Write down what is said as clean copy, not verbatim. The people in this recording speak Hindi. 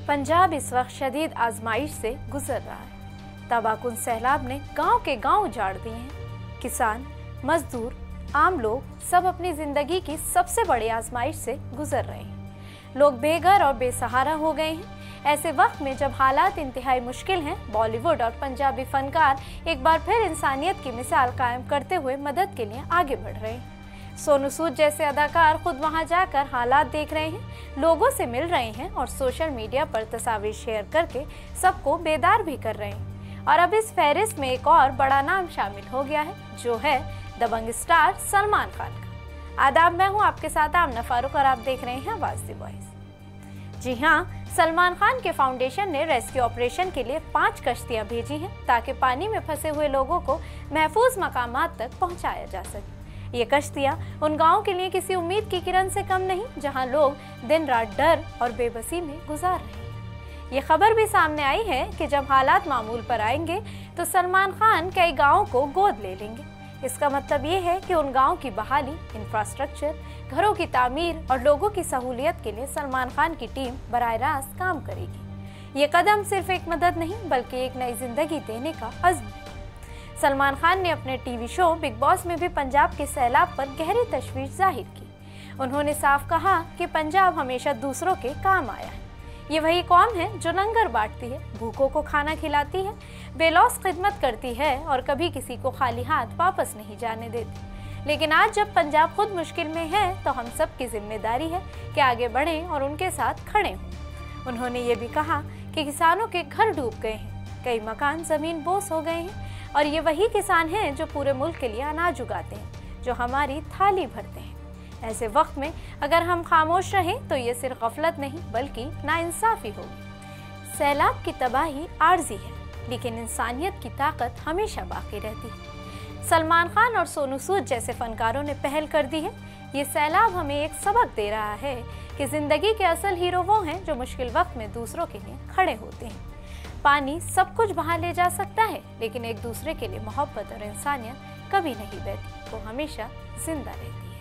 पंजाब इस वक्त शदीद आजमाइश से गुजर रहा है। तबाहकुन सैलाब ने गांव के गांव उजाड़ दिए हैं। किसान, मजदूर, आम लोग सब अपनी जिंदगी की सबसे बड़ी आजमाइश से गुजर रहे हैं। लोग बेघर और बेसहारा हो गए हैं। ऐसे वक्त में जब हालात इंतहाई मुश्किल हैं, बॉलीवुड और पंजाबी फनकार एक बार फिर इंसानियत की मिसाल कायम करते हुए मदद के लिए आगे बढ़ रहे हैं। सोनू सूद जैसे अदाकार खुद वहां जाकर हालात देख रहे हैं, लोगों से मिल रहे हैं और सोशल मीडिया पर तस्वीर शेयर करके सबको बेदार भी कर रहे हैं। और अब इस फहरिस्त में एक और बड़ा नाम शामिल हो गया है, जो है दबंग स्टार सलमान खान का। आदाब, मैं हूं आपके साथ आमना फारूक और आप देख रहे हैं आवाज दी वॉइस। जी हां, सलमान खान के फाउंडेशन ने रेस्क्यू ऑपरेशन के लिए 5 कश्तियां भेजी हैं ताकि पानी में फंसे हुए लोगों को महफूज मकामात तक पहुंचाया जा सके। ये कश्तियां उन गाँव के लिए किसी उम्मीद की किरण से कम नहीं, जहां लोग दिन रात डर और बेबसी में गुजार रहे हैं। ये खबर भी सामने आई है कि जब हालात मामूल पर आएंगे तो सलमान खान कई गाँवों को गोद ले लेंगे। इसका मतलब ये है कि उन गाँव की बहाली, इंफ्रास्ट्रक्चर, घरों की तामीर और लोगों की सहूलियत के लिए सलमान खान की टीम बराह रास्त काम करेगी। ये कदम सिर्फ एक मदद नहीं बल्कि एक नई जिंदगी देने का अज़्म है। सलमान खान ने अपने टीवी शो बिग बॉस में भी पंजाब के सैलाब पर गहरी तशवीश जाहिर की। उन्होंने साफ कहा कि पंजाब हमेशा दूसरों के काम आया है। ये वही कौम है जो लंगर बांटती है, भूखों को खाना खिलाती है, बेलौस खिदमत करती है और कभी किसी को खाली हाथ वापस नहीं जाने देती। लेकिन आज जब पंजाब खुद मुश्किल में है तो हम सब की जिम्मेदारी है कि आगे बढ़ें और उनके साथ खड़े हों। उन्होंने ये भी कहा कि किसानों के घर डूब गए हैं, कई मकान जमीन बोस हो गए हैं और ये वही किसान हैं जो पूरे मुल्क के लिए अनाज उगाते हैं, जो हमारी थाली भरते हैं। ऐसे वक्त में अगर हम खामोश रहें तो ये सिर्फ गफलत नहीं बल्कि नाइंसाफी होगी। सैलाब की तबाही आर्जी है, लेकिन इंसानियत की ताकत हमेशा बाकी रहती है। सलमान खान और सोनू सूद जैसे फनकारों ने पहल कर दी है। ये सैलाब हमें एक सबक दे रहा है कि जिंदगी के असल हीरो वो हैं जो मुश्किल वक्त में दूसरों के लिए खड़े होते हैं। पानी सब कुछ बहा ले जा सकता है, लेकिन एक दूसरे के लिए मोहब्बत और इंसानियत कभी नहीं बहती, वो हमेशा जिंदा रहती है।